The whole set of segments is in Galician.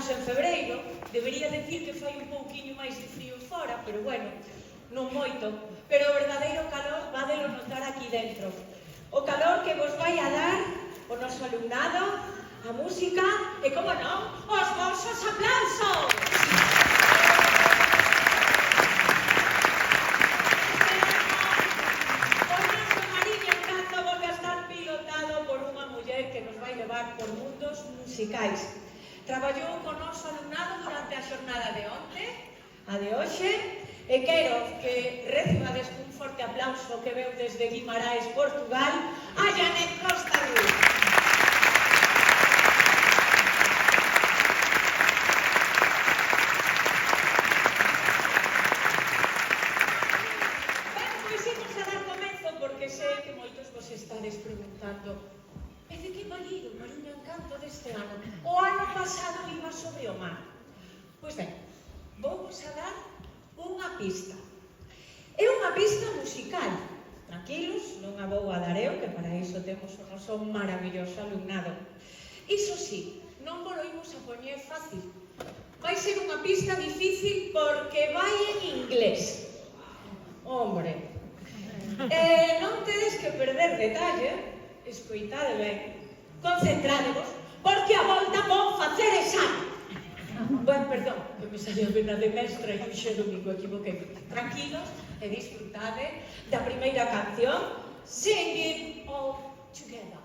estamos en febreiro, debería decir que fai un pouquiño máis de frío fora, pero bueno, non moito. Pero o verdadeiro calor vadelo notar aquí dentro. O calor que vos vai a dar o noso alumnado, a música e, como non, os vosos aplausos! Que nos vai levar por mundos musicais. Traballou con noso alumnado durante a xornada de onte, a de hoxe, e quero que recibades un forte aplauso que veu desde Guimaraes, Portugal, a Janet Costa Ruiz. Ben, pois imos a dar comezo porque sei que moitos vos estades preguntando: e de que valido o Mariña Encanto deste ano? O ano pasado iba sobre o mar. Pois ben, vou-vos a dar unha pista. É unha pista musical. Tranquilos, non a vou a dar eu, que para iso temos o noso maravilloso alumnado. Iso sí, non vos lo imos a poñer fácil. Vai ser unha pista difícil porque vai en inglés. Hombre, non tedes que perder detalle. Escoitade ben, concentradevos, porque a volta vou facer exame. Ben, perdón, que me salió pena de mestra e un xerómico equivoquei. Tranquilos e disfrutade da primeira canción, Sing It All Together.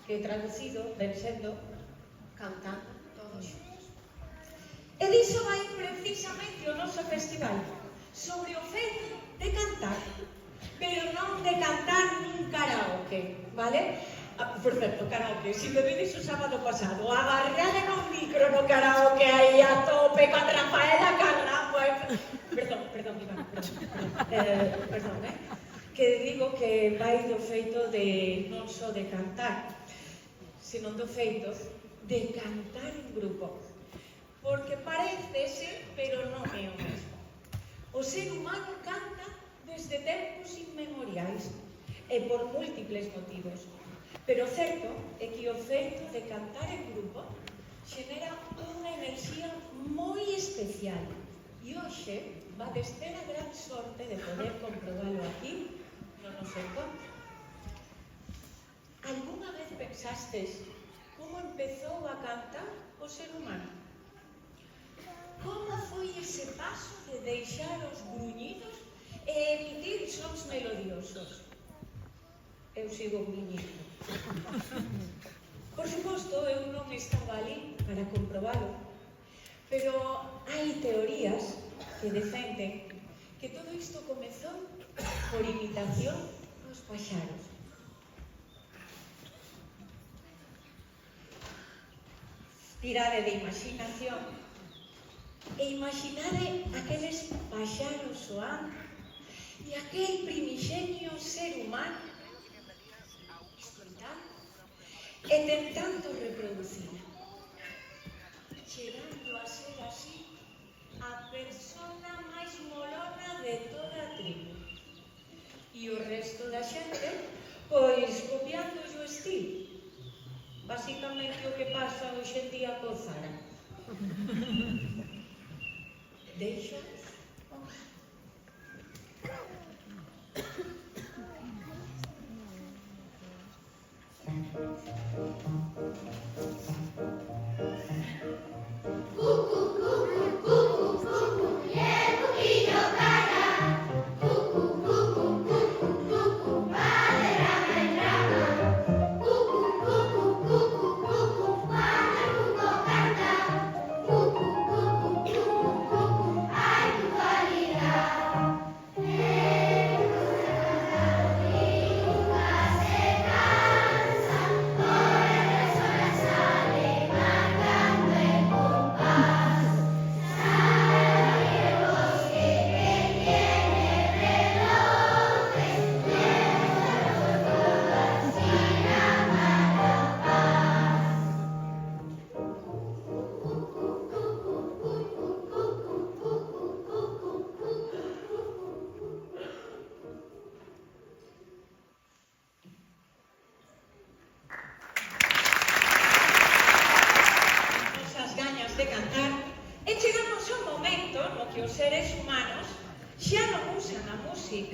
que traducido ven sendo cantando todos xuntos. E diso vai precisamente o noso festival, sobre o feito de cantar, pero non de cantar nun karaoke, vale? Por certo, karaoke, se me vedes o sábado pasado, agarrade no micro no karaoke aí a tope con Rafaela Carrá, pues... Perdón, perdón, que digo que vai do feito de non só de cantar, senón do feito de cantar en grupo. Porque parécese, pero non é o mesmo. O ser humano canta desde tempos inmemoriais e por múltiples motivos. Pero o certo é que o feito de cantar en grupo xenera unha enerxía moi especial. E hoxe vades ter a gran sorte de poder comprobalo aquí no noso encontro. Alguna vez pensastes como empezou a cantar o ser humano? Como foi ese paso de deixar os gruñidos e emitir sons melodiosos? Eu sigo gruñindo. Por suposto, eu non estaba ali para comprobalo, pero hai teorías que defenden que todo isto comezou por imitación dos paxaros. Tirade de imaginación e imaginade aqueles paxaros soando e aquel primixenio ser humano escoitando e tentando reproducir, chegando a ser así a persona máis molona de toda a tribu. E o resto da xente, pois, copiando o estilo. Basicamente o que pasa hoxe en día co Zara. Deixa.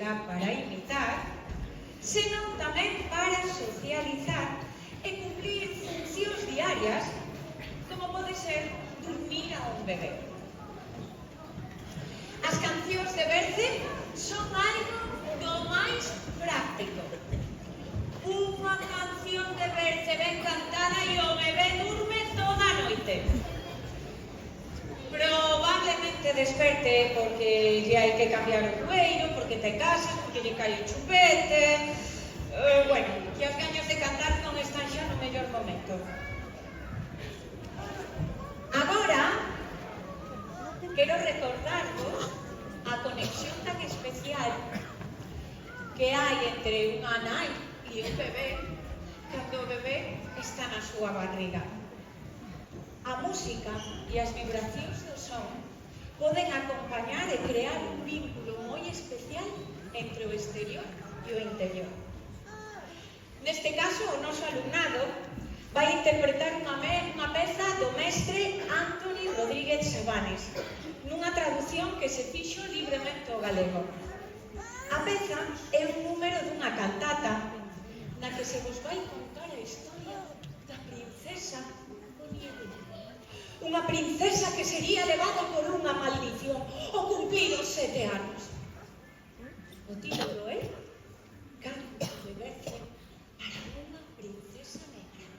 Para imitar, senón tamén para socializar e cumplir funcións diarias, como pode ser dormir a un bebé. As cancións de berce son algo do máis práctico. Unha canción de berce ben cantada e o bebé durme toda a noite. Probablemente desperte porque lle hai que cambiar o cuello, porque te casas, porque lle cae o chupete. Bueno, que as gañas de cantar non están xa no mellor momento. Agora, quero recordarvos a conexión tan especial que hai entre unha nai e un bebé cando o bebé está na súa barriga. A música e as vibracións do son poden acompañar e crear un vínculo moi especial entre o exterior e o interior. Neste caso, o noso alumnado vai interpretar unha peza do mestre Antoni Rodríguez Sebanes, nunha traducción que se fixo libremente ao galego. A peza é un número dunha cantata na que se vos vai contar a historia da princesa Boniego. Unha princesa que sería levada por unha maldición ao cumplir os 7 anos. O título é Canto de berce para unha princesa negra.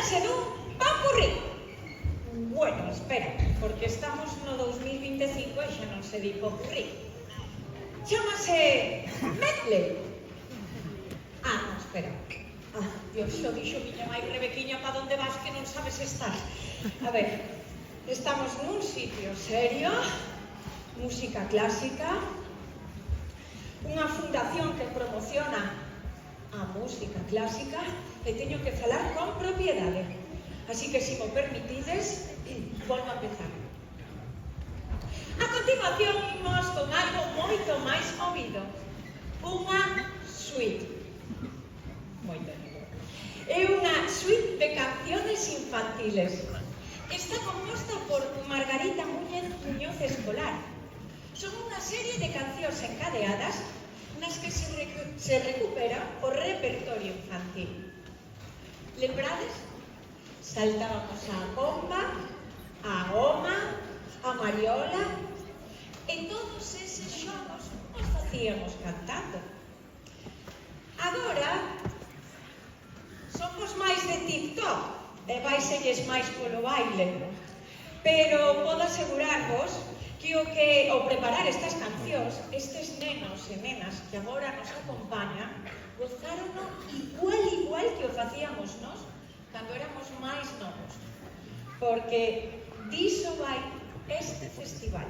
convertírase nun papurrí. Bueno, espera, porque estamos no 2025 e xa non se di popurrí. Chámase medley. Ah, no, espera. Ah, Dios, xo dixo miña mãe Rebequiña, pa donde vas que non sabes estar. A ver, estamos nun sitio serio, música clásica, unha fundación que promociona a música clásica e teño que falar con propiedade. Así que, se mo permitides, volvo a empezar. A continuación, imos con algo moito máis movido. Unha suite. Moito negro. É unha suite de canciones infantiles. Está composta por Margarita Muñoz Escolar. Son unha serie de cancións encadeadas nas que se recupera o repertorio infantil. Lembrades? Saltábamos a bomba, a goma, a mariola, e todos eses xogos os facíamos cantando. Agora, somos máis de TikTok e vaiselles máis polo baile, pero podo asegurarvos que ao preparar estas cancións, estes nenos e nenas que agora nos acompañan gozárono igual que o facíamos nós cando éramos máis novos, porque diso vai este festival: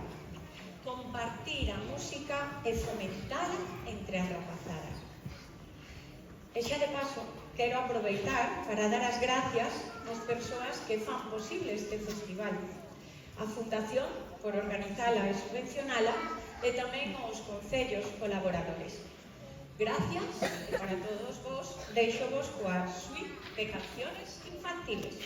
compartir a música e fomentala entre as rapazadas. E xa de paso, quero aproveitar para dar as gracias ás persoas que fan posible este festival, a Fundación por organizala e subvencionala e tamén aos concellos colaboradores. Gracias, e para todos vos, deixo vos coa suite de canciones infantiles.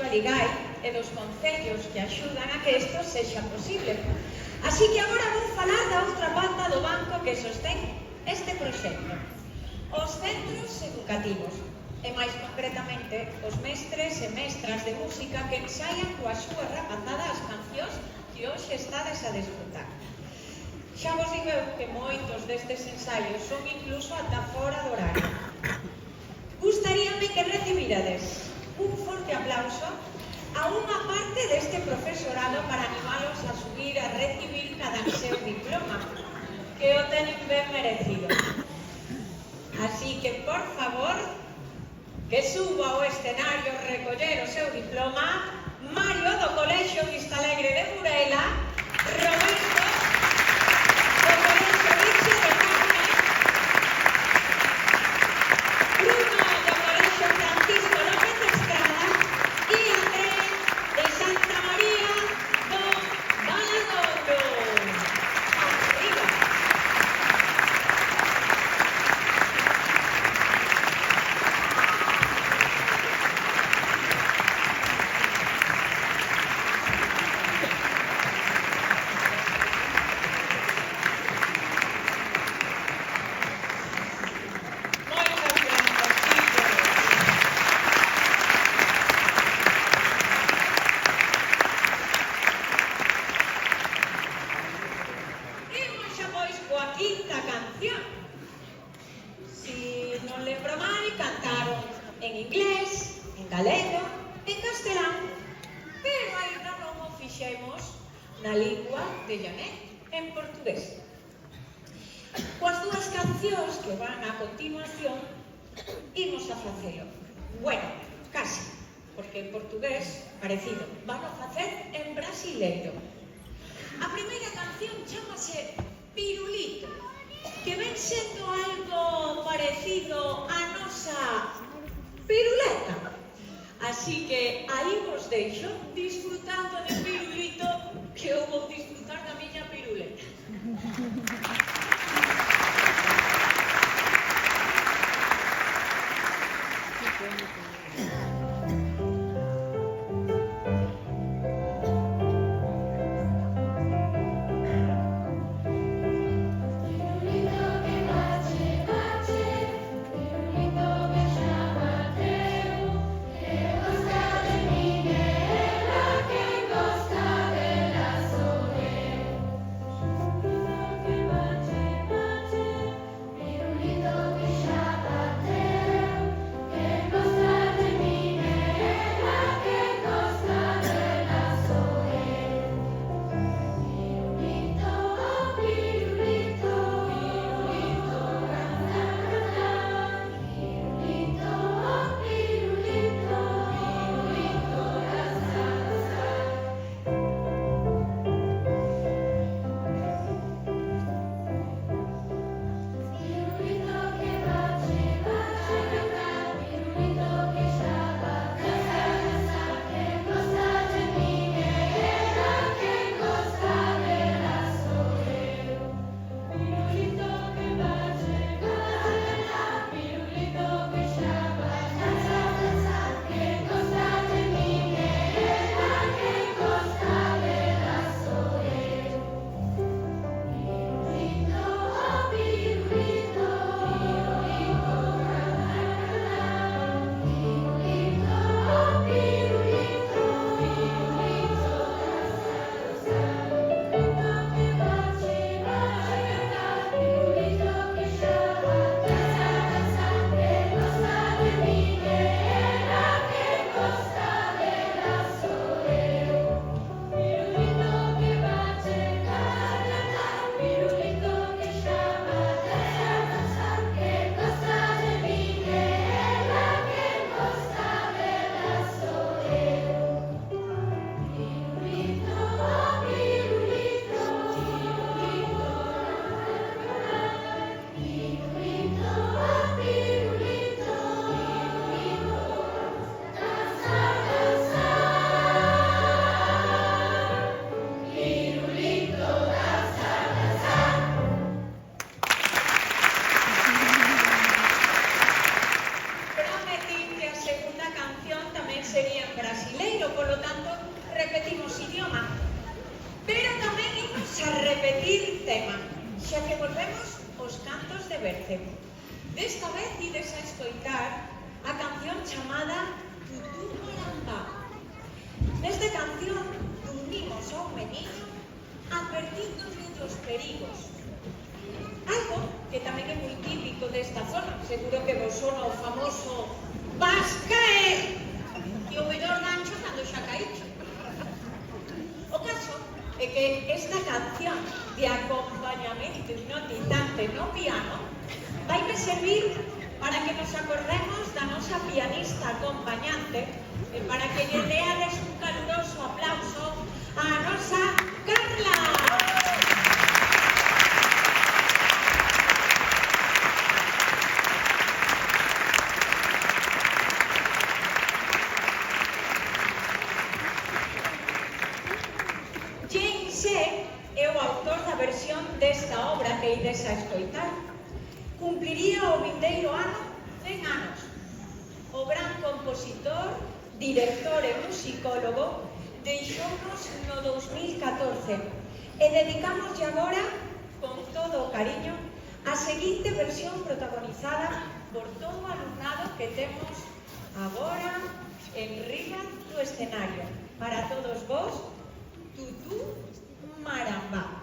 Ligai e dos concellos que axudan a que isto sexa posible. Así que agora vou falar da outra pata do banco que sostén este proxecto. Os centros educativos, e máis concretamente os mestres e mestras de música que ensaian coa súa rapazada as cancións que hoxe estades a desfrutar. Xa vos digo que moitos destes ensaios son incluso ata fora do horario. Gustaríame que recibirades un forte aplauso a unha parte deste profesorado para animalos a subir a recibir cada seu diploma, que o tenen ben merecido. Así que, por favor, que suba ao escenario recoller o seu diploma Mario do Colexio Vistalegre de Burela, Roberto do Colexio Virxe de Carme, Bruno do Colexio Francisco López Estrada e Andrés de Santa María do Valadouro. Arriba! Quinta canción. Si non lembro mal, cantaron en inglés, en galego, en castelán, pero ainda non o fixemos na lingua de Llanet, en portugués. Coas dúas cancións que van a continuación, imos a facelo. Bueno, casi, porque en portugués, parecido, van a facer en brasileiro. A primeira canción chamase Pirulito, que ven sendo algo parecido á nosa piruleta. Así que aí vos deixo disfrutando de Pirulito, que eu vou disfrutar da miña piruleta. brasileiro, polo tanto, repetimos idioma. Pero tamén imos a repetir tema, xa que volvemos aos cantos de Berce. Desta vez ides a escoitar a canción chamada Tutú Marambá. Nesta canción unimos ao meniño advertíndole dos perigos. Algo que tamén é moi típico desta zona, seguro que vos sona o famoso vas caer e o mellor gancho cando xa caícho. O caso é que esta canción de acompañamento hipnotizante no piano vai me servir para que nos acordemos da nosa pianista acompañante e para que lle deades un caluroso aplauso á nosa Carla! É o autor da versión desta obra que ides a escoitar. Cumpliría o vindeiro ano 100 anos. O gran compositor, director e musicólogo deixounos no 2014 e dedicámoslle agora, con todo o cariño, a seguinte versión protagonizada por todo o alumnado que temos agora en riba do escenario. Para todos vos, Tutú Marambá.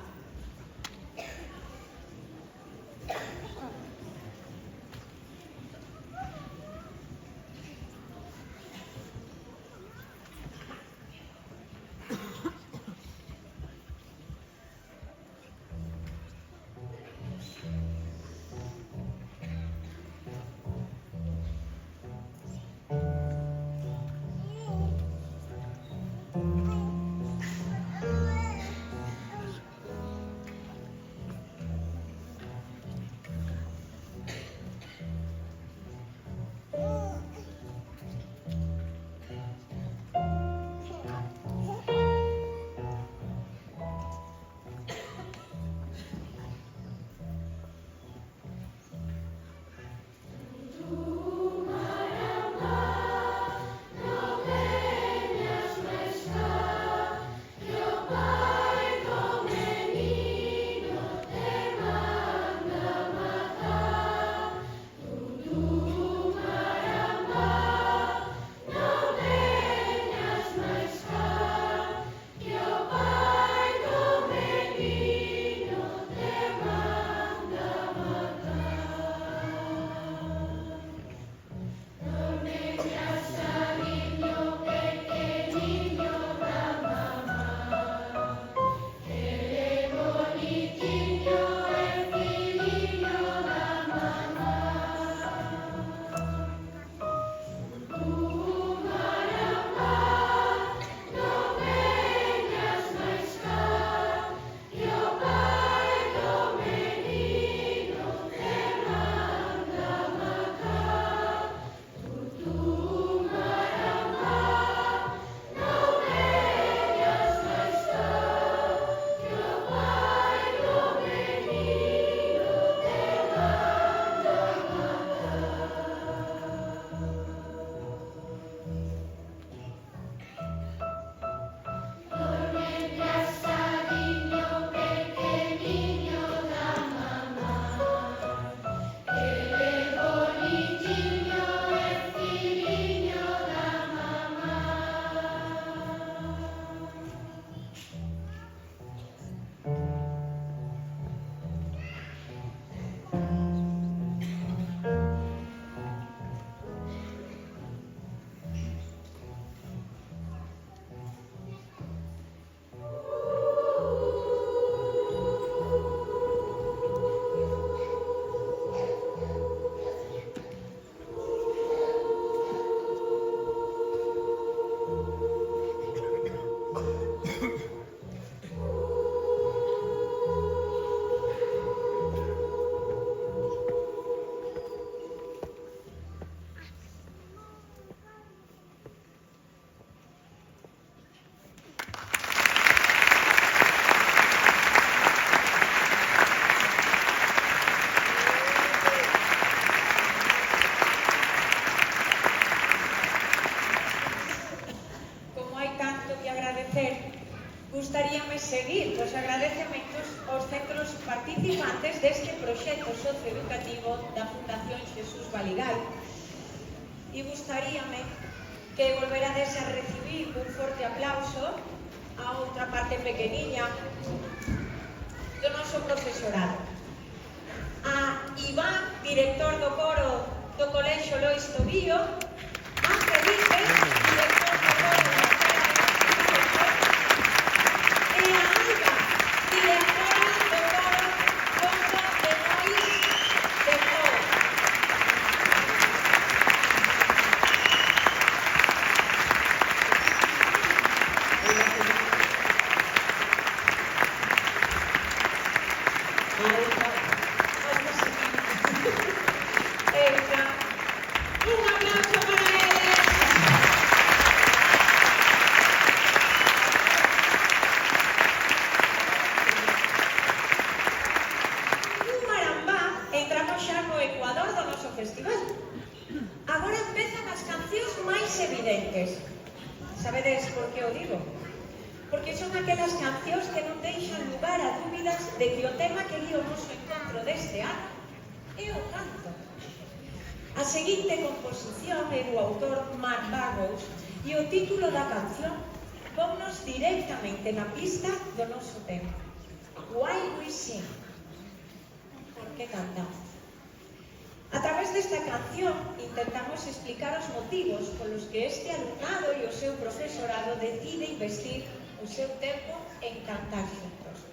agradecer, gustaríame seguir os agradecementos aos centros participantes deste proxecto socioeducativo da Fundación Xesús Baligai e gustaríame que volverades a recibir un forte aplauso a outra parte pequeniña do noso profesorado. A Iván, director do coro do Colexio Lois Tobío, a Felipe, director do coro da e a Alba, directora do coro Conto de Lois de Coro. Un aplauso para eles. Marambá, entramos xa no Ecuador do noso festival. Agora empezan as cancións máis evidentes. Sabedes por que o digo? Porque son aquelas cancións que non deixan lugar a dúbidas de que o tema que guía o noso encontro deste ano é o canto. A seguinte composición é do autor Mark Burrows e o título da canción ponnos directamente na pista do noso tema. Why We Sing. Por que cantamos? A través desta canción intentamos explicar os motivos polos que este alumnado e o seu profesorado decide investir o seu tempo en cantar xuntos.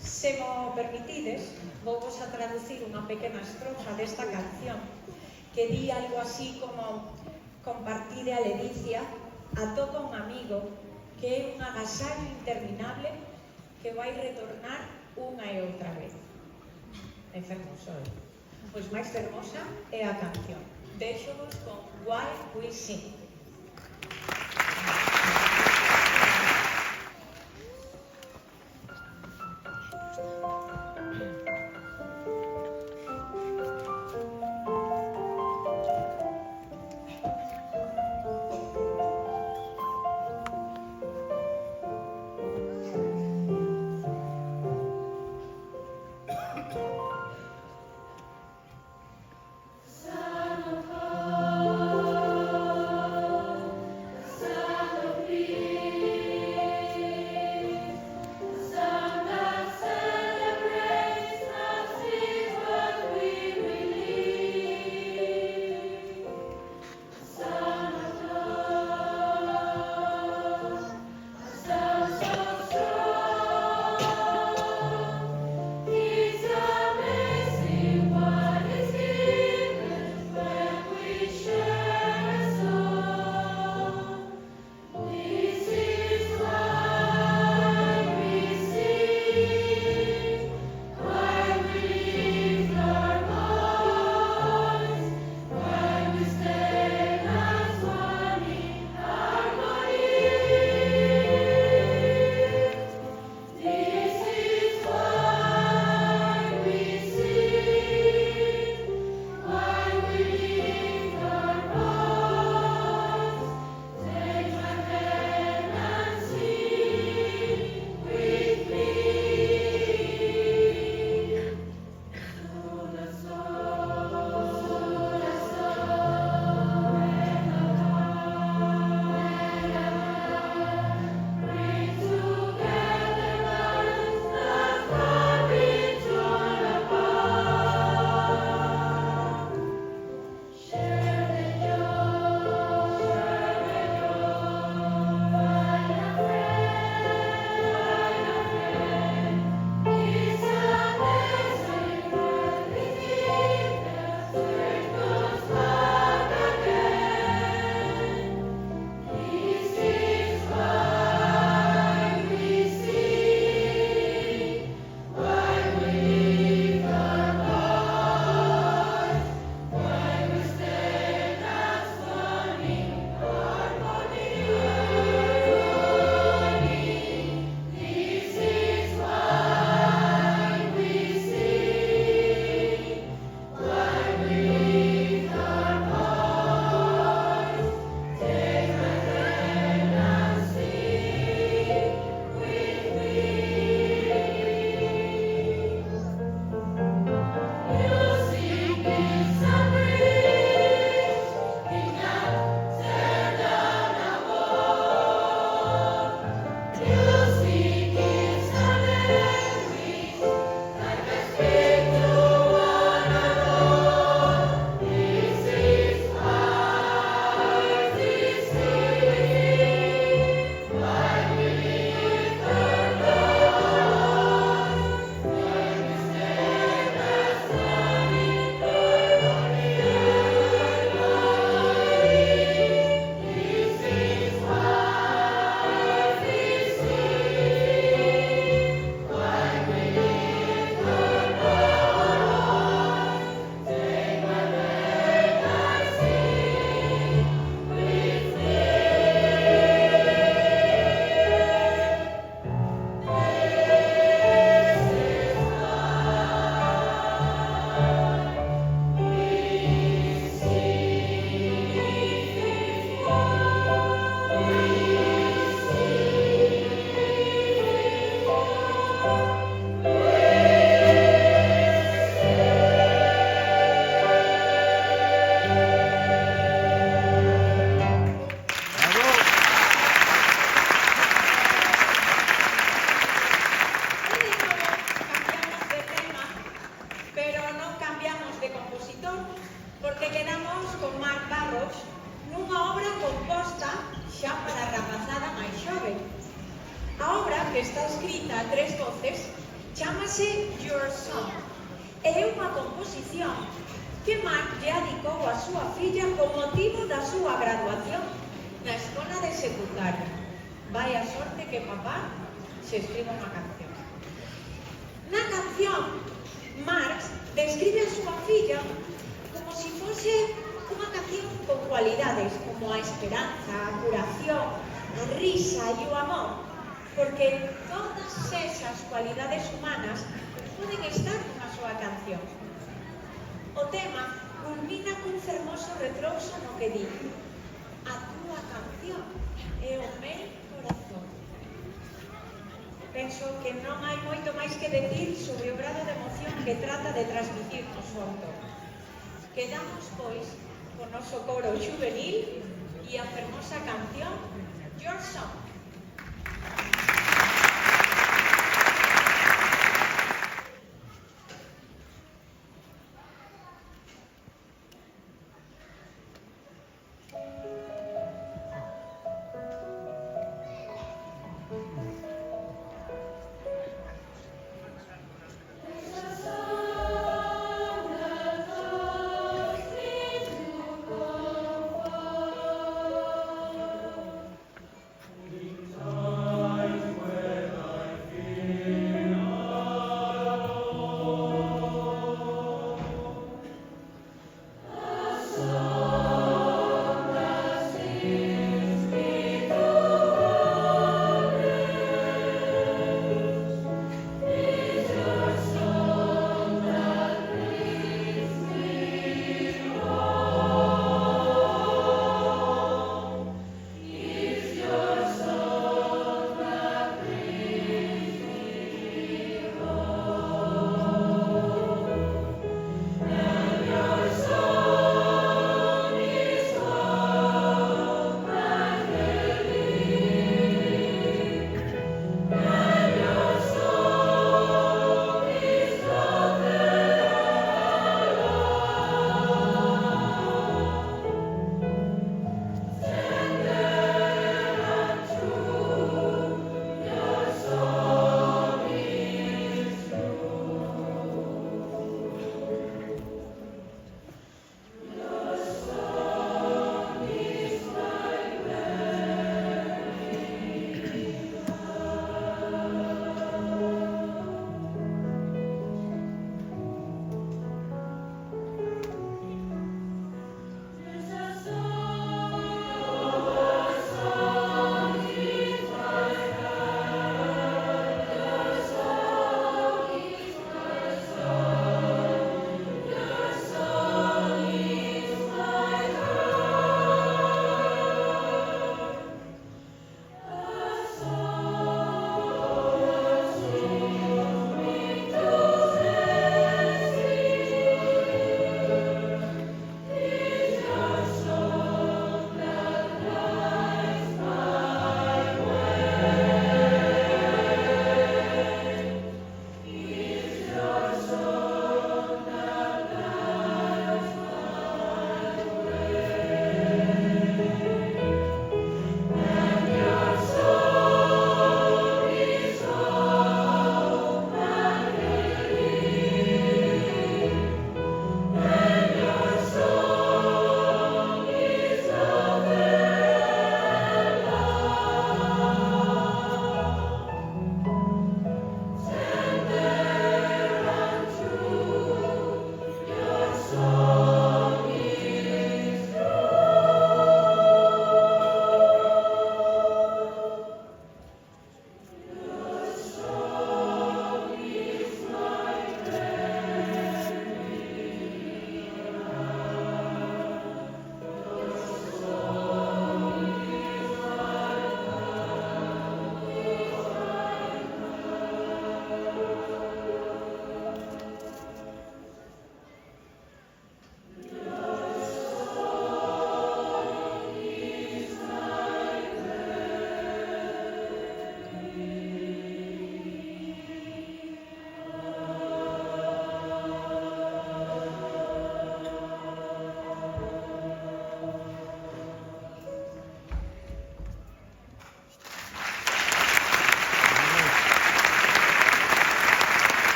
Se mo permitides, vou vos a traducir unha pequena estrofa desta canción que di algo así como: compartide a ledicia, atopa un amigo que é un agasallo interminable que vai retornar unha e outra vez. É fermoso, pois máis fermosa é a canción. Deixo-vos con Why We Sing. Son of God. que está escrita a 3 voces, chámase Your Song. É unha composición que Mark lle adicou a súa filla con motivo da súa graduación na escola de secundaria. Vai a sorte que papá se escribe unha canción. Na canción, Mark describe a súa filla como se fose unha canción con cualidades como a esperanza, a curación, a risa e o amor, porque todas esas cualidades humanas poden estar nunha súa canción. O tema culmina cun fermoso retrouso no que di: a túa canción é o meu corazón. Penso que non hai moito máis que decir sobre o grado de emoción que trata de transmitir o seu autor. Quedamos, pois, con noso coro juvenil e a fermosa canción Your Song.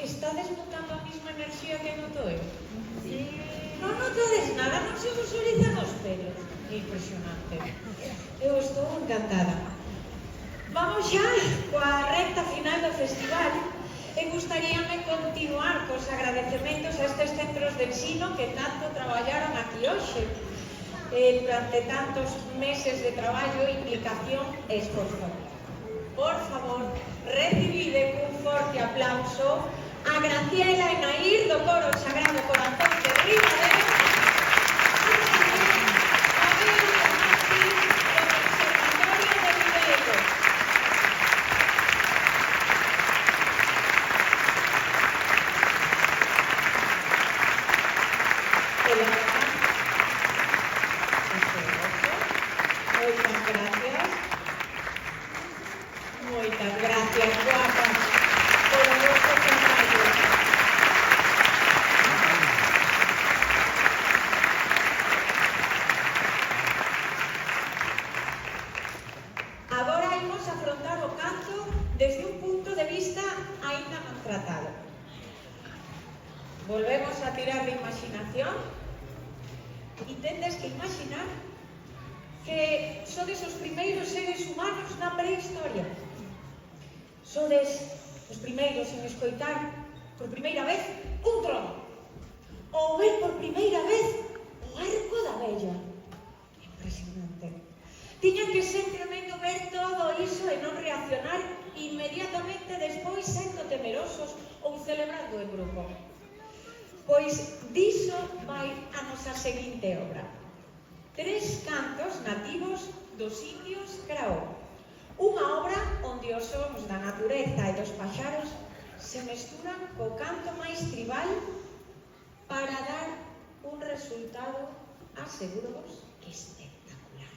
Estades notando a mesma enerxía que noto eu? Non notades nada, non se vos erizan os pelos. Impresionante. Eu estou encantada. Vamos xa coa recta final do festival e gustaríame continuar cos agradecementos a estes centros de ensino que tanto traballaron aquí hoxe durante tantos meses de traballo, implicación e esforzo. Por favor, recibide cun forte aplauso a Graciela e Nair do Coro Sagrado Corazón de Ribadeo, a Bea e a Mati do Conservatorio de Viveiro. Moitas gracias, guapa, por o vosso traballo. Agora imos afrontar o canto desde un punto de vista aínda non tratado. Volvemos a tirar de imaginación e tendes que imaginar que sodes os primeiros seres humanos na prehistoria. Sodes os primeiros en escoitar por primeira vez un trono, ou ver por primeira vez o arco da vella. Impresionante. Tiñan que ser tremendo ver todo iso e non reaccionar inmediatamente despois sendo temerosos ou celebrando en grupo. Pois diso vai a nosa seguinte obra. 3 cantos nativos dos indios Krao. Unha obra onde os sons da natureza e dos paxaros se mesturan co canto máis tribal para dar un resultado, aseguros, espectacular.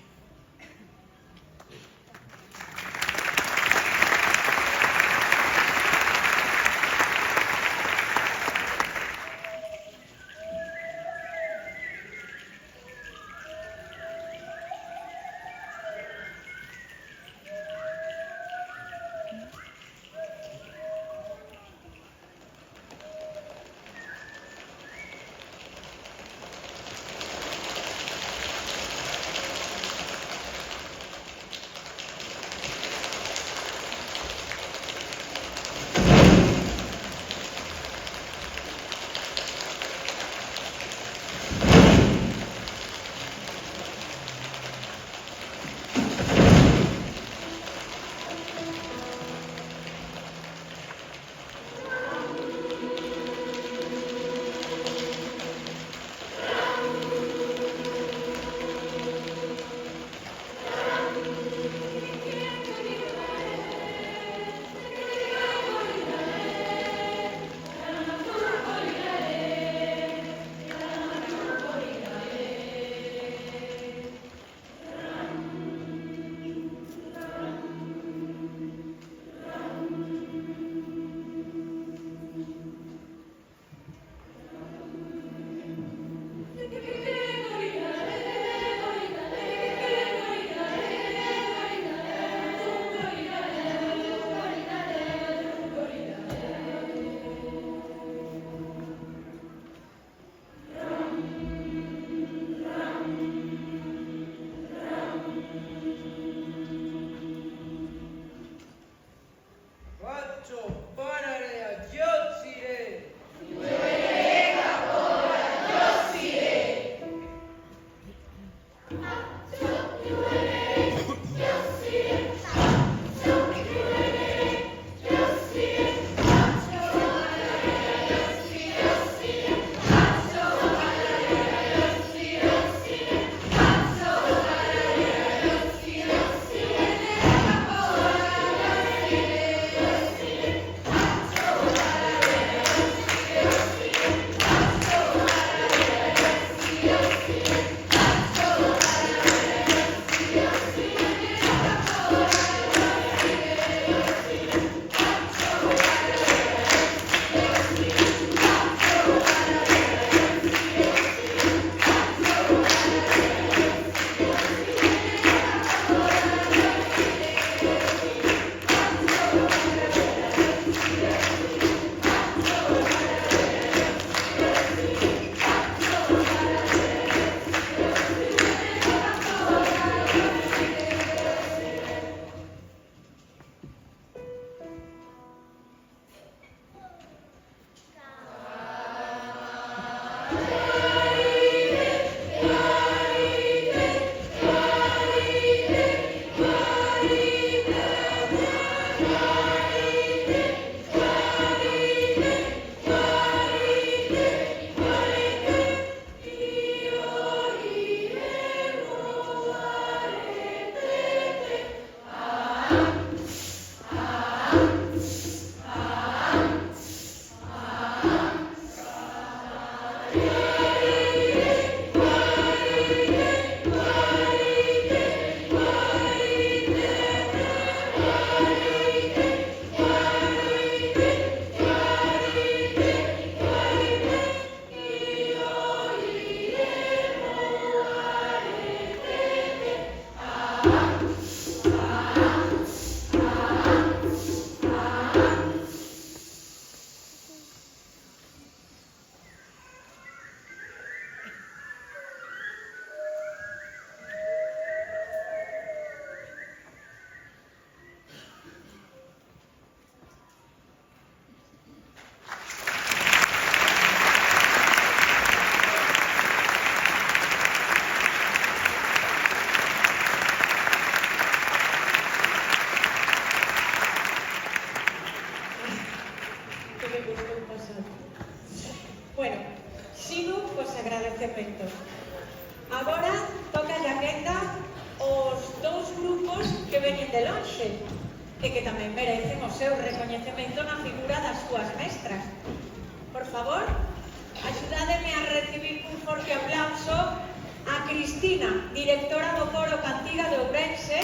estou pasando. Bueno, sigo cos agradecementos. Agora toca a quenda os dous grupos que veñen de lonxe e que tamén merecen o seu recoñecemento na figura das súas mestras. Por favor, axudádeme a recibir un forte aplauso a Cristina, directora do Coro Cantiga de Ourense,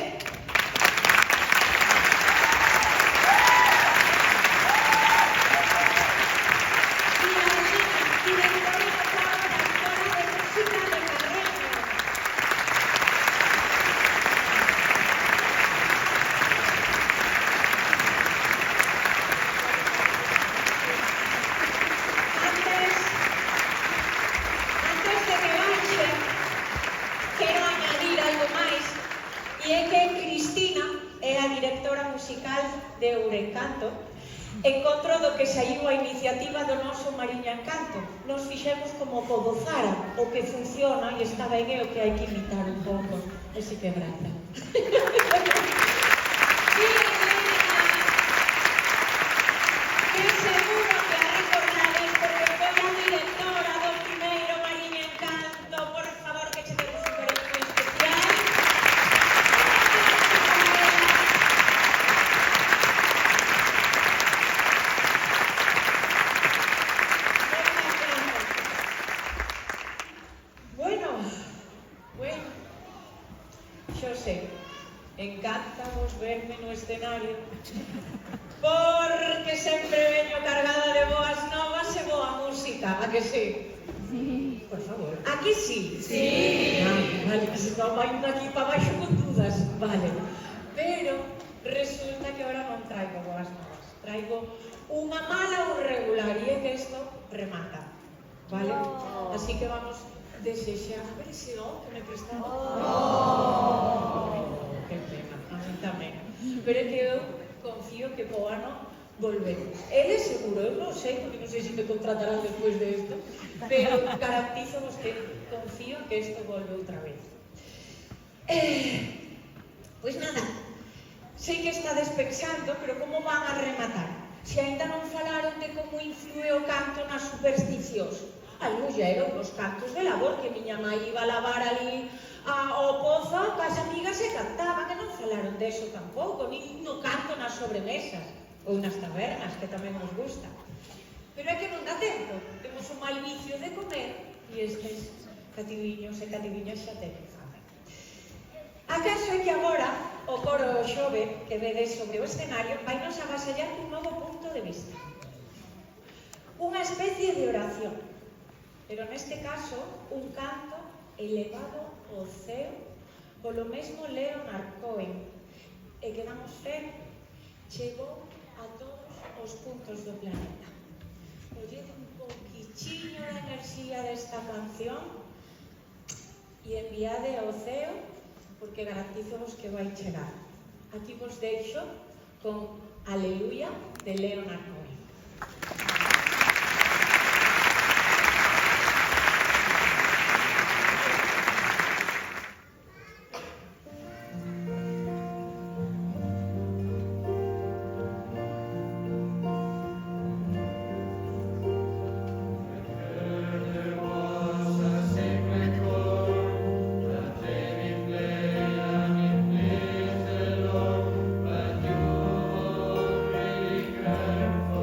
de Eurencanto, encontro do que saiu a iniciativa do noso Mariña Encanto. Nos fixemos como Podozara, o que funciona e está ben é o que hai que imitar un pouco. Ese que graza. Que seguro que a recordades porque foi a directora do primeiro Mariña Encanto. Por favor, que che demos un cariño especial. Encántavos verme no escenario porque sempre veño cargada de boas novas e boa música, a que sí? Sí. Por favor, a que sí? Sí. Vale, que se non vai unha aquí para baixo con dudas, vale. Pero resulta que ahora non traigo boas novas, traigo unha mala ou regular e é que isto remata, vale? No. Así que vamos desexar, a ver ese que me prestaba. Que pena, a mí tamén. Pero é que eu confío que po ano volveremos. Ele seguro, eu non sei, porque non sei se me contratarán despois de isto, pero garantizo que confío que isto volve outra vez. Pois nada, sei que está despexando, pero como van a rematar? Se ainda non falaron de como influe o canto nas supersticións. Almullero, os cantos de labor, que miña mãe iba a lavar ali ao pozo, cas amigas e cantaban, e non falaron deso tampouco, ni no canto nas sobremesas, ou nas tabernas, que tamén nos gusta. Pero é que non dá tempo, temos un mal vicio de comer, e estes cativiños e cativiñas xa teñen fame. Acaso é que agora o coro xove que vedes sobre o escenario vai nos avasallar un novo punto de vista. Unha especie de oración, pero neste caso un canto elevado ao ceo polo mesmo Leonard Cohen, e que damos fe chegou a todos os puntos do planeta. Ollede un poquichiño da enerxía desta canción e enviade ao ceo, porque garantizovos que vai chegar. Aquí vos deixo con Aleluya de Leonard Cohen. Careful.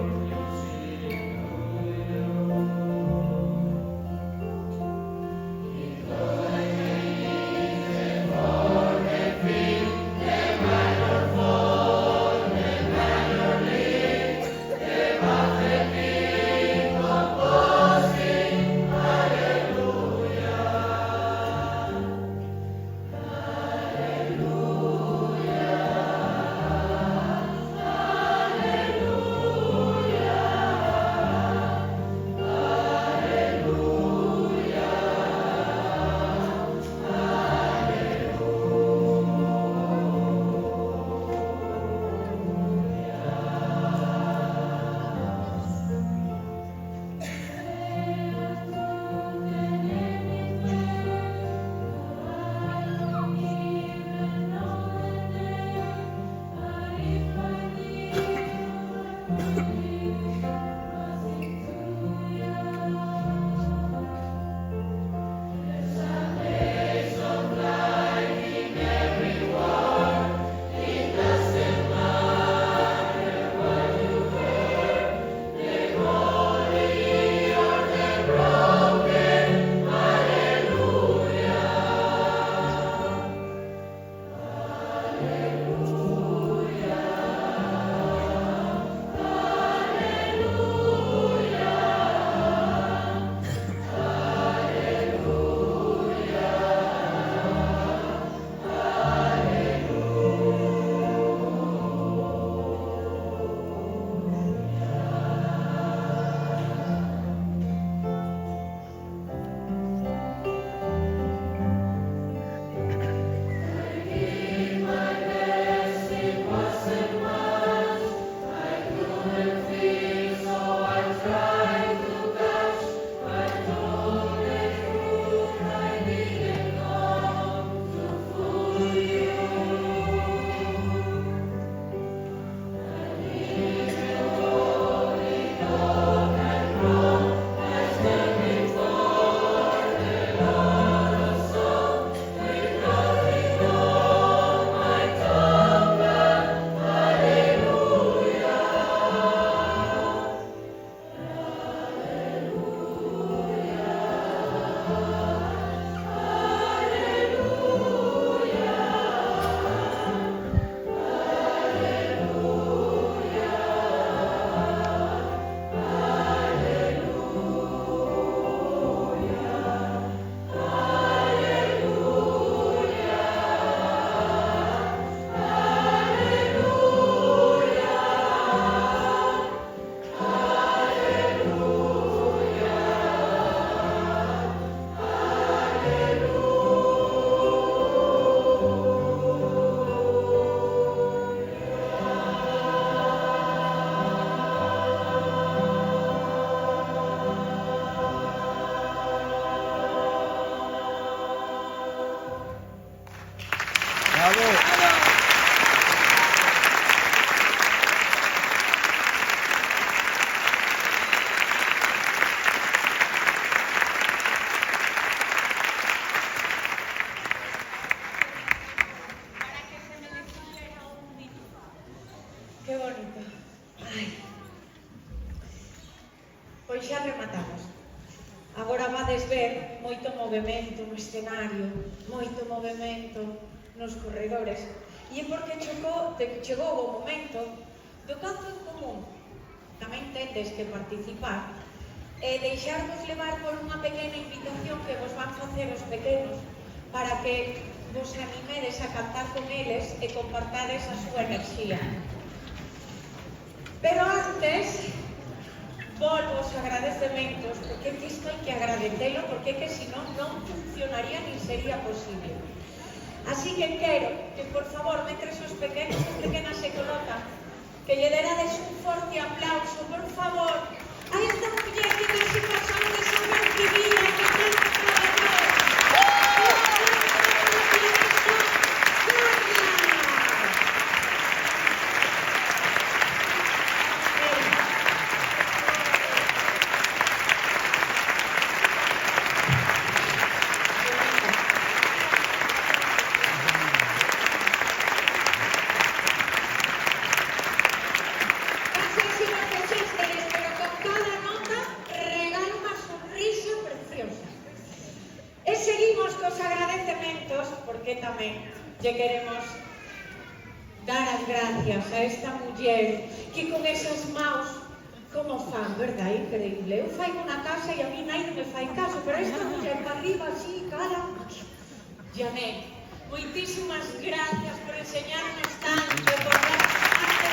Pois xa rematamos. Agora vades ver moito movimento no escenario, moito movimento nos corredores. E é porque chegou o momento do canto en común. Tamén tendes que participar e deixarvos levar por unha pequena invitación que vos van facer os pequenos para que vos animedes a cantar con eles e compartades a súa enerxía. Pero antes, volvo os agradecementos, porque isto hai que agradecelo, porque que senón non funcionaría nin sería posible. Así que quero que, por favor, mentres os pequenos e pequenas se colocan, que lle derades un forte aplauso, por favor, a esta muller que casi pasou desapercibida, que tanto traballou. Lle queremos dar as gracias a esta muller que con esas maus como fan, verdad? Increíble. Eu fai unha casa e a mí naide me fai caso, pero esta muller para arriba así, cara. Janet, moitísimas gracias por enseñarnos tanto, por dar arte de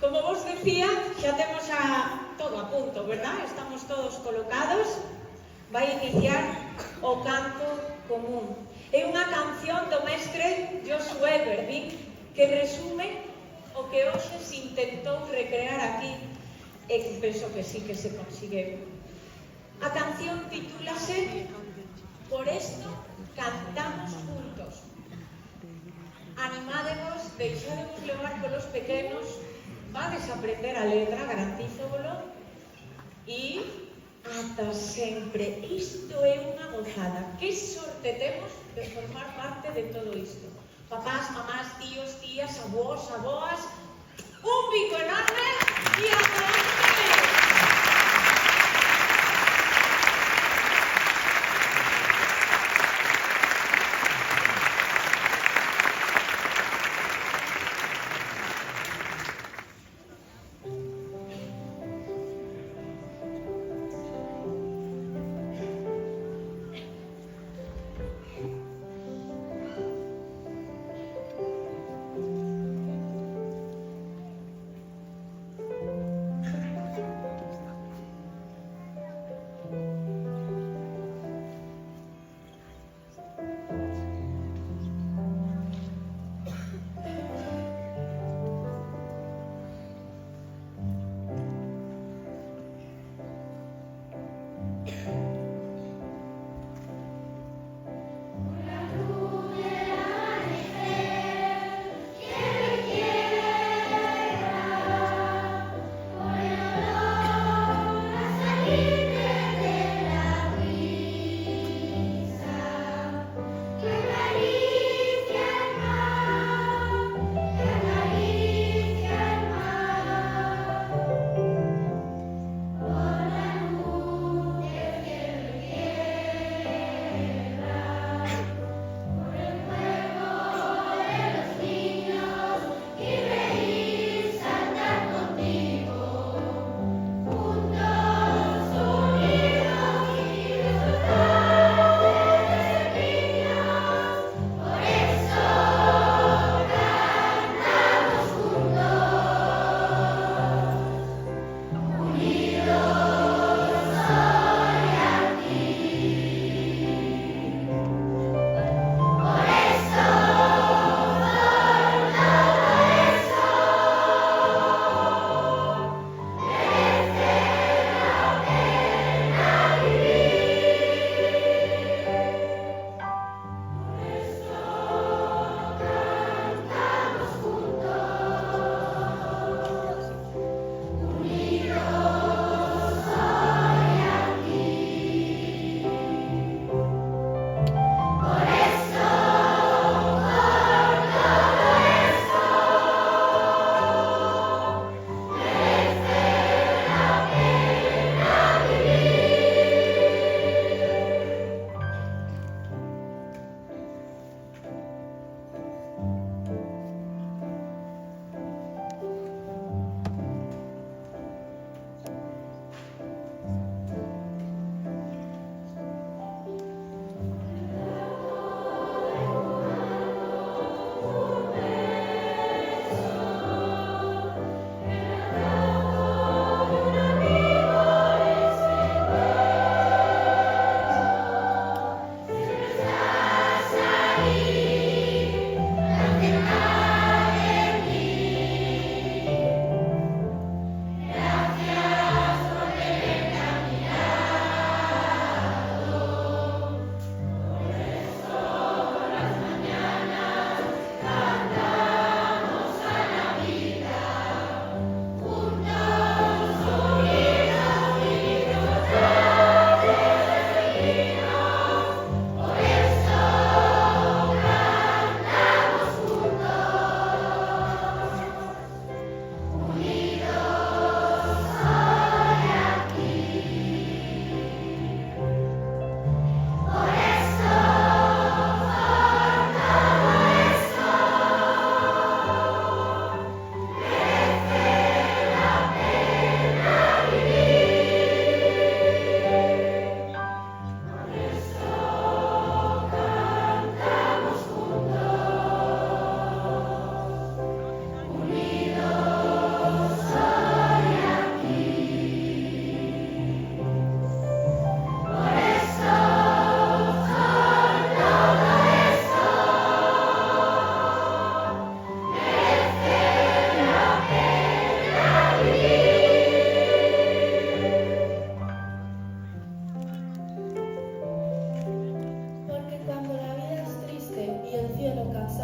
Como vos decía, xa temos todo a punto, verdad? Estamos todos colocados. Vai iniciar o canto común. É unha canción do mestre Josué Verdín que resume o que hoxe se intentou recrear aquí e penso que sí que se conseguiu. A canción titúlase Por esto cantamos juntos. Animádevos, deixadevos levar polos pequenos, vades a aprender a letra, garantízovolo, e ata sempre. Isto é unha gozada. Que sorte temos de formar parte de todo isto. Papás, mamás, tíos, tías, avós, aboas, un bico enorme e a todos.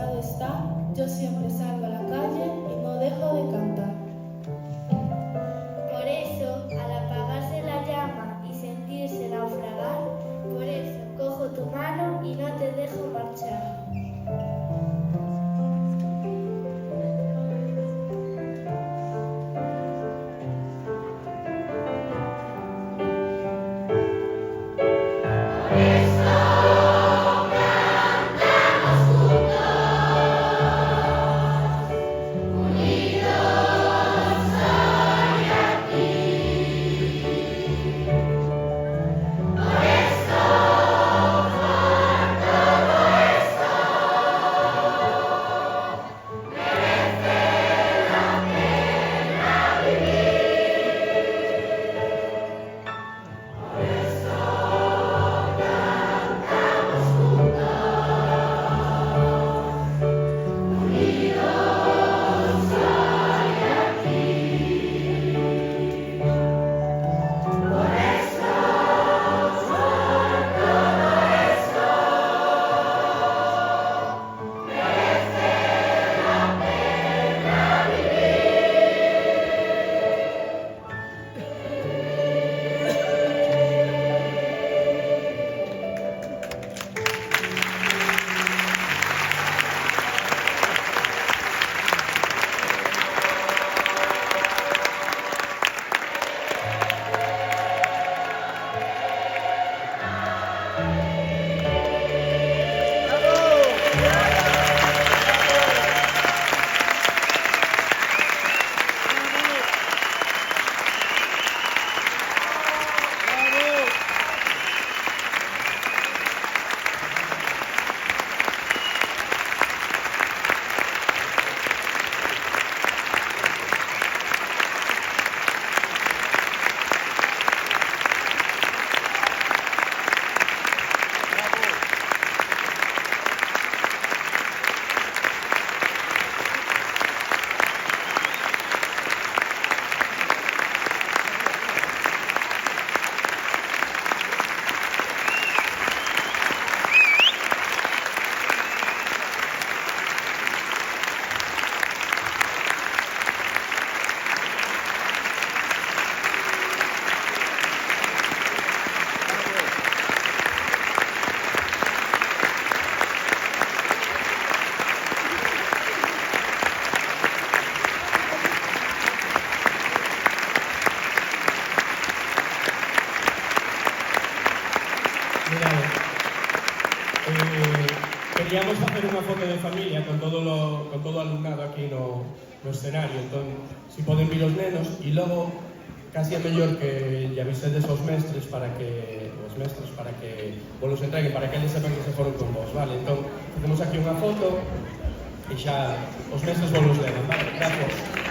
pasado está, yo siempre salgo a la calle y no dejo de cantar. Por eso, al apagarse la llama y sentirse naufragar, por eso cojo tu mano y no te dejo marchar. Queríamos facer unha foto de familia con todo o alumnado aquí no escenario, entón, si poden vir os nenos, e logo, casi é mellor que lle avisedes aos mestres para que vos los entreguen, para que eles sepan que se foron con vos, vale? Entón, facemos aquí unha foto e xa os mestres vos los levan, vale? Gracias.